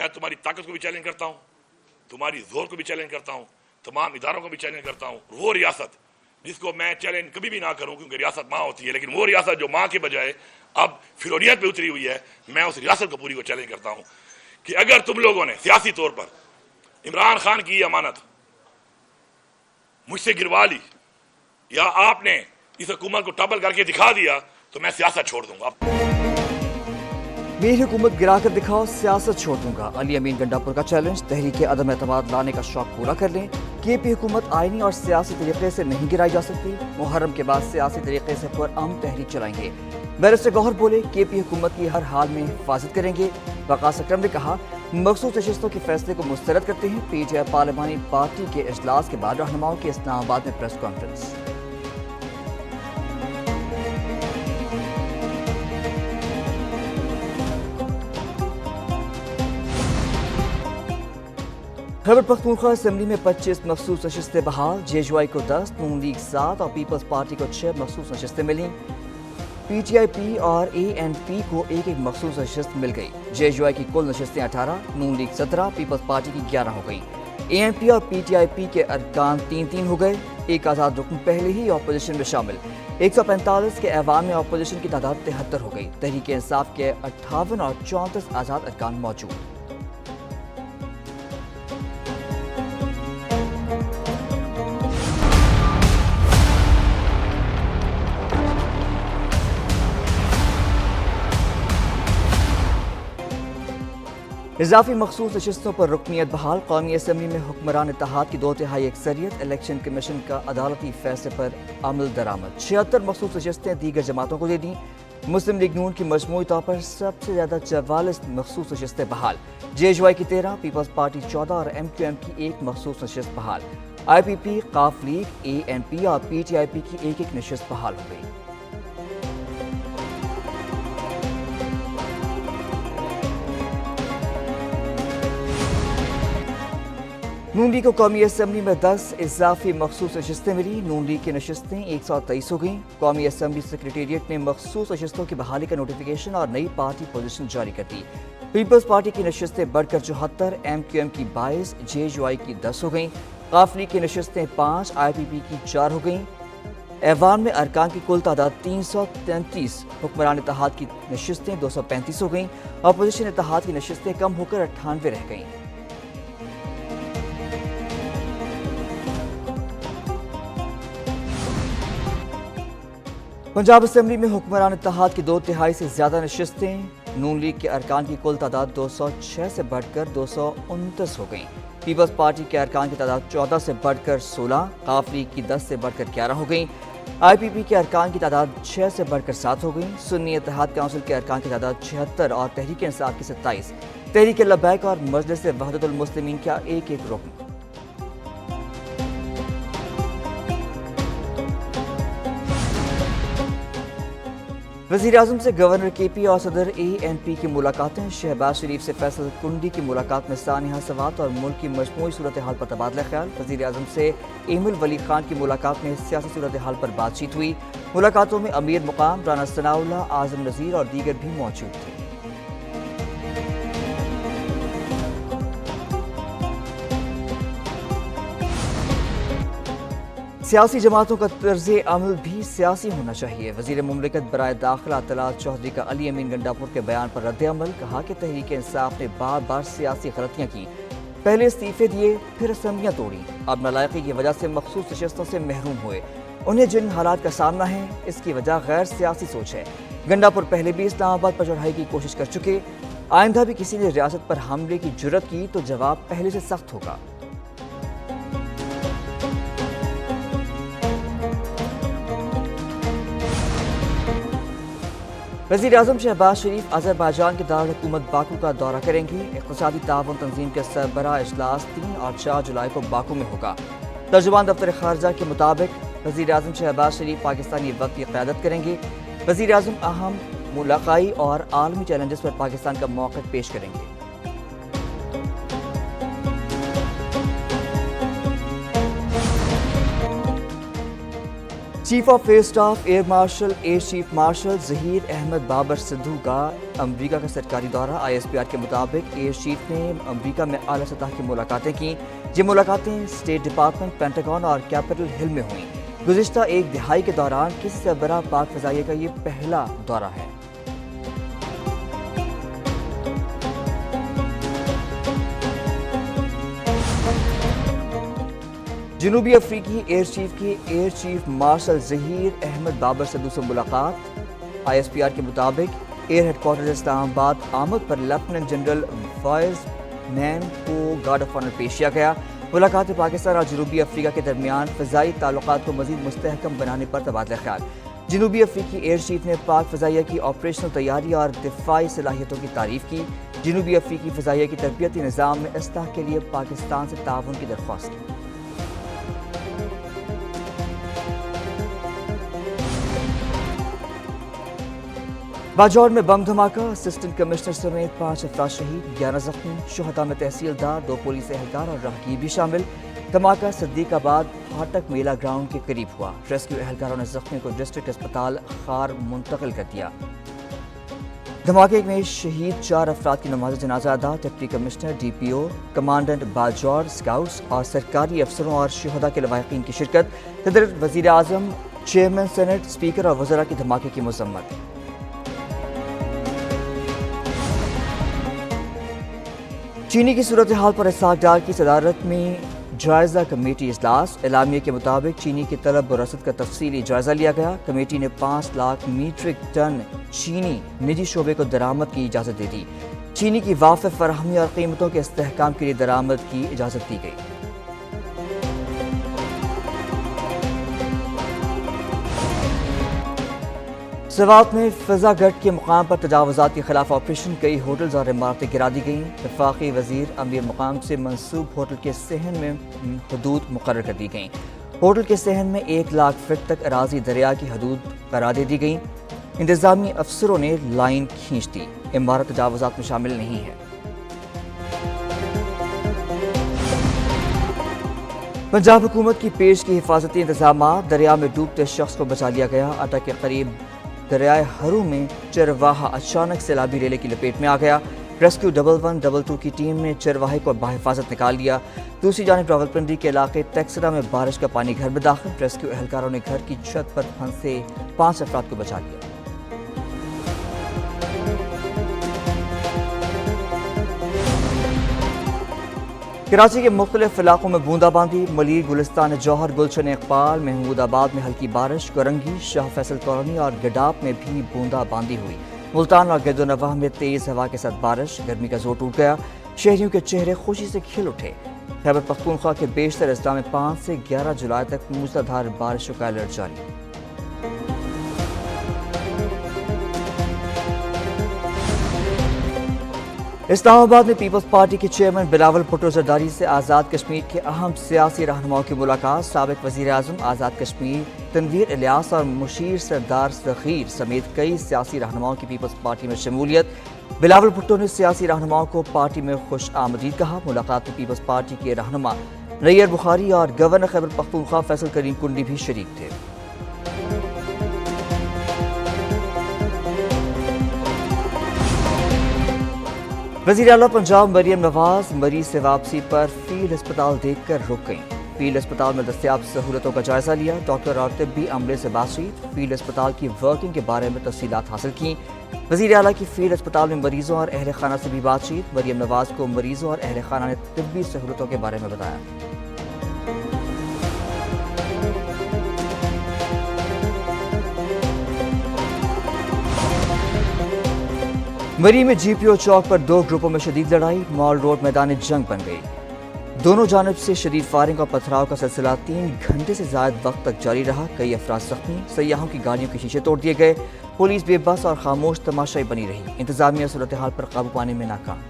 میں تمہاری طاقت کو بھی چیلنج کرتا ہوں, تمہاری زور کو بھی چیلنج کرتا ہوں, تمام اداروں کو بھی چیلنج کرتا ہوں. وہ ریاست جس کو میں چیلنج کبھی بھی نہ کروں, کیونکہ ریاست ماں ہوتی ہے, لیکن وہ ریاست جو ماں کے بجائے اب فلوریت پہ اتری ہوئی ہے, میں اس ریاست کو پوری کو چیلنج کرتا ہوں کہ اگر تم لوگوں نے سیاسی طور پر عمران خان کی یہ امانت مجھ سے گروا لی یا آپ نے اس حکومت کو ٹبل کر کے دکھا دیا تو میں سیاست چھوڑ دوں گا. میری حکومت گرا کر دکھاؤ, سیاست چھوڑ دوں گا. علی امین گنڈا پور کا چیلنج. تحریک عدم اعتماد لانے کا شوق پورا کر لیں. کے پی حکومت آئینی اور سیاسی طریقے سے نہیں گرائی جا سکتی. محرم کے بعد سیاسی طریقے سے پرامن تحریک چلائیں گے. بیرسٹر گوہر بولے, کے پی حکومت کی ہر حال میں حفاظت کریں گے. وقاص اکرم نے کہا, مخصوص نشستوں کے فیصلے کو مسترد کرتے ہیں. پی ٹی آئی پارلیمانی پارٹی کے اجلاس کے بعد رہنماؤں کی اسلام آباد میں press conference. Khyber Pakhtunkhwa assembly میں 25 مخصوص نشستیں بحال. جے یو آئی کو 10, نون لیگ 7 اور پیپلز پارٹی کو 6 مخصوص نشستیں ملیں. پی ٹی آئی پی اور اے این پی کو ایک ایک مخصوص نشست مل گئی. جے یو آئی کی کل نشستیں 18, نون لیگ 17, پیپلز پارٹی کی 11 ہو گئیں. اے این پی اور پی ٹی آئی پی کے ارکان 3-3 ہو گئے. ایک آزاد رکن پہلے ہی اپوزیشن میں شامل. 145 کے ایوان میں اپوزیشن کی تعداد 73 ہو گئی. تحریک انصاف کے 58 اور 34 آزاد ارکان موجود. اضافی مخصوص نشستوں پر رکنیت بحال. قومی اسمبلی میں حکمران اتحاد کی 2/3 اکثریت. الیکشن کمیشن کا عدالتی فیصلے پر عمل درآمد. 76 مخصوص نشستیں دیگر جماعتوں کو دے دیں. مسلم لیگ نون کی مجموعی طور پر سب سے زیادہ 44 مخصوص نشستیں بحال. جے یو آئی کی 13, پیپلز پارٹی 14 اور ایم کیو ایم کی 1 مخصوص نشست بحال. آئی پی پی, قاف لیگ, اے این پی اور پی ٹی آئی پی کی 1 نشست بحال ہو گئی. نون لیگ کو قومی اسمبلی میں 10 اضافی مخصوص نشستیں ملی. نون لیگ کی نشستیں 123 ہو گئیں. قومی اسمبلی سیکریٹریٹ نے مخصوص نشستوں کی بحالی کا نوٹیفیکیشن اور نئی پارٹی پوزیشن جاری کر دی. پیپلز پارٹی کی نشستیں بڑھ کر 74, ایم کیو ایم کی 22, جے یو آئی کی 10 ہو گئیں. قاف لیگ کی نشستیں 5, آئی پی پی کی 4 ہو گئیں. ایوان میں ارکان کی کل تعداد 333. حکمران اتحاد کی نشستیں 235 ہو گئیں. اپوزیشن اتحاد کی نشستیں کم ہو کر 98 رہ گئیں. پنجاب اسمبلی میں حکمران اتحاد کی 2/3 سے زیادہ نشستیں. نون لیگ کے ارکان کی کل تعداد 206 سے بڑھ کر 229 ہو گئیں. پیپلز پارٹی کے ارکان کی تعداد 14 سے بڑھ کر 16, قاف لیگ کی 10 سے بڑھ کر 11 ہو گئیں. آئی پی پی کے ارکان کی تعداد 6 سے بڑھ کر 7 ہو گئیں. سنی اتحاد کونسل کے ارکان کی تعداد 76 اور تحریک انصاف کی 27. تحریک لبیک اور مجلس وحدت المسلمین کا 1 رکن. وزیر اعظم سے گورنر کے پی اور صدر اے این پی کی ملاقاتیں. شہباز شریف سے فیصل کنڈی کی ملاقات میں سانحہ سوات اور ملک کی مجموعی صورتحال پر تبادلہ خیال. وزیر اعظم سے ایمل ولی خان کی ملاقات میں سیاسی صورتحال پر بات چیت ہوئی. ملاقاتوں میں امیر مقام رانا ثناء اللہ, اعظم نذیر اور دیگر بھی موجود تھے. سیاسی جماعتوں کا طرز عمل بھی سیاسی ہونا چاہیے. وزیر مملکت برائے داخلہ اطلاعات چودھری کا علی امین گنڈا پور کے بیان پر رد عمل. کہا کہ تحریک انصاف نے بار بار سیاسی غلطیاں کی, پہلے استعفے دیے پھر اسمبلیاں توڑی, اب نالائقی کی وجہ سے مخصوص نشستوں سے محروم ہوئے. انہیں جن حالات کا سامنا ہے اس کی وجہ غیر سیاسی سوچ ہے. گنڈا پور پہلے بھی اسلام آباد پر چڑھائی کی کوشش کر چکے. آئندہ بھی کسی نے ریاست پر حملے کی جرت کی تو جواب پہلے سے سخت ہوگا. وزیر اعظم شہباز شریف آذربائیجان کے دارالحکومت باکو کا دورہ کریں گے. اقتصادی تعاون تنظیم کے سربراہ اجلاس 3 اور 4 جولائی کو باکو میں ہوگا. ترجمان دفتر خارجہ کے مطابق وزیر اعظم شہباز شریف پاکستانی وفد کی قیادت کریں گے. وزیر اعظم اہم ملاقائی اور عالمی چیلنجز پر پاکستان کا موقف پیش کریں گے. Chief of staff air marshal air chief marshal Zaheer Ahmed Babar Sidhu کا امریکہ کا سرکاری دورہ ISPR کے مطابق ایئر چیف نے امریکہ میں اعلیٰ سطح کی ملاقاتیں کی. یہ ملاقاتیں اسٹیٹ ڈپارٹمنٹ، پینٹاگون اور کیپٹل ہل میں ہوئیں. گزشتہ ایک دہائی کے دوران کسی سربراہ پاک فضائیہ کا یہ پہلا دورہ ہے. جنوبی افریقی ایئر چیف کی air chief marshal Zaheer Ahmed Babar Sidhu سے ملاقات. ISPR کے مطابق ایئر ہیڈ کوارٹرز اسلام آباد آمد پر لیفٹیننٹ جنرل وائز مین کو گارڈ آف آنر پیش کیا گیا. ملاقات پاکستان اور جنوبی افریقہ کے درمیان فضائی تعلقات کو مزید مستحکم بنانے پر تبادلہ خیال. جنوبی افریقی ایئر چیف نے پاک فضائیہ کی آپریشنل تیاری اور دفاعی صلاحیتوں کی تعریف کی. جنوبی افریقی فضائیہ کی تربیتی نظام میں اصلاح کے لیے پاکستان سے تعاون کی درخواست کی. باجوڑ میں بم دھماکہ، اسسٹنٹ کمشنر سمیت 5 افراد شہید، 11 زخمی. شہداء میں تحصیلدار، 2 پولیس اہلکار اور راہگیر بھی شامل. دھماکہ صدیق آباد پھاٹک میلہ گراؤنڈ کے قریب ہوا. ریسکیو اہلکاروں نے زخمیوں کو ڈسٹرکٹ اسپتال خار منتقل کر دیا. دھماکے میں شہید 4 افراد کی نماز جنازہ ادا. Deputy commissioner, DPO، commandant Bajaur scouts اور سرکاری افسروں اور شہداء کے لواحقین کی شرکت. صدر وزیر اعظم، چیئرمین سینٹ، اسپیکر اور وزراء کی دھماکے کی مذمت. چینی کی صورتحال پر اسحاق ڈار کی صدارت میں جائزہ کمیٹی اجلاس. اعلامیے کے مطابق چینی کی طلب و رسد کا تفصیلی جائزہ لیا گیا. کمیٹی نے 5 لاکھ میٹرک ٹن چینی نجی شعبے کو درآمد کی اجازت دے دی. چینی کی وافر فراہمی اور قیمتوں کے استحکام کے لیے درآمد کی اجازت دی گئی. سوات میں فضا گھٹ کے مقام پر تجاوزات کے خلاف آپریشن. کئی ہوٹلز اور عمارتیں گرا دی گئیں. وفاقی وزیر امیر مقام سے منسوب ہوٹل کے صحن میں حدود مقرر کر دی گئیں. ہوٹل کے صحن میں 1 لاکھ فٹ تک اراضی دریا کی حدود قرار دے دی گئیں. انتظامی افسروں نے لائن کھینچ دی. عمارت تجاوزات میں شامل نہیں ہے. پنجاب حکومت کی پیش کی حفاظتی انتظامات. دریا میں ڈوبتے شخص کو بچا لیا گیا. اٹک کے قریب دریائے ہرو میں چرواہا اچانک سیلابی ریلے کی لپیٹ میں آ گیا. ریسکیو 1122 کی ٹیم نے چرواہے کو بحفاظت نکال لیا. دوسری جانب راولپنڈی کے علاقے ٹیکسرا میں بارش کا پانی گھر میں داخل. ریسکیو اہلکاروں نے گھر کی چھت پر پھنسے 5 افراد کو بچا لیا. کراچی کے مختلف علاقوں میں بوندا باندی. ملیر، گلستان جوہر، گلشن اقبال، محمود آباد میں ہلکی بارش. گورنگی، شاہ فیصل کالونی اور گڈاپ میں بھی بوندا باندی ہوئی. ملتان اور گرد و نواح میں تیز ہوا کے ساتھ بارش. گرمی کا زور ٹوٹ گیا. شہریوں کے چہرے خوشی سے کھل اٹھے. خیبر پختونخوا کے بیشتر اضلاع میں 5 سے 11 جولائی تک موسلادھار بارشوں کا الرٹ جاری. اسلام آباد میں پیپلز پارٹی کے چیئرمین بلاول بھٹو زرداری سے آزاد کشمیر کے اہم سیاسی رہنماؤں کی ملاقات. سابق وزیر اعظم، آزاد کشمیر تنویر الیاس اور مشیر سردار صغیر سمیت کئی سیاسی رہنماؤں کی پیپلز پارٹی میں شمولیت. بلاول بھٹو نے سیاسی رہنماؤں کو پارٹی میں خوش آمدید کہا. ملاقات میں پیپلز پارٹی کے رہنما نیئر بخاری اور گورنر خیبر پختونخوا فیصل کریم کنڈی بھی شریک تھے. وزیر اعلیٰ پنجاب مریم نواز مریض سے واپسی پر فیلڈ ہسپتال دیکھ کر رک گئیں. فیلڈ ہسپتال میں دستیاب سہولتوں کا جائزہ لیا. ڈاکٹر اور طبی عملے سے بات چیت. فیلڈ ہسپتال کی ورکنگ کے بارے میں تفصیلات حاصل کی. وزیر اعلیٰ کی فیلڈ ہسپتال میں مریضوں اور اہل خانہ سے بھی بات چیت. مریم نواز کو مریضوں اور اہل خانہ نے طبی سہولتوں کے بارے میں بتایا. مری میں GPO چوک پر 2 گروپوں میں شدید لڑائی. مال روڈ میدان جنگ بن گئی. دونوں جانب سے شدید فائرنگ اور پتھراؤ کا سلسلہ 3 گھنٹے سے زائد وقت تک جاری رہا. کئی افراد زخمی. سیاحوں کی گاڑیوں کے شیشے توڑ دیے گئے. پولیس بے بس اور خاموش تماشائی بنی رہی. انتظامیہ صورتحال پر قابو پانے میں ناکام.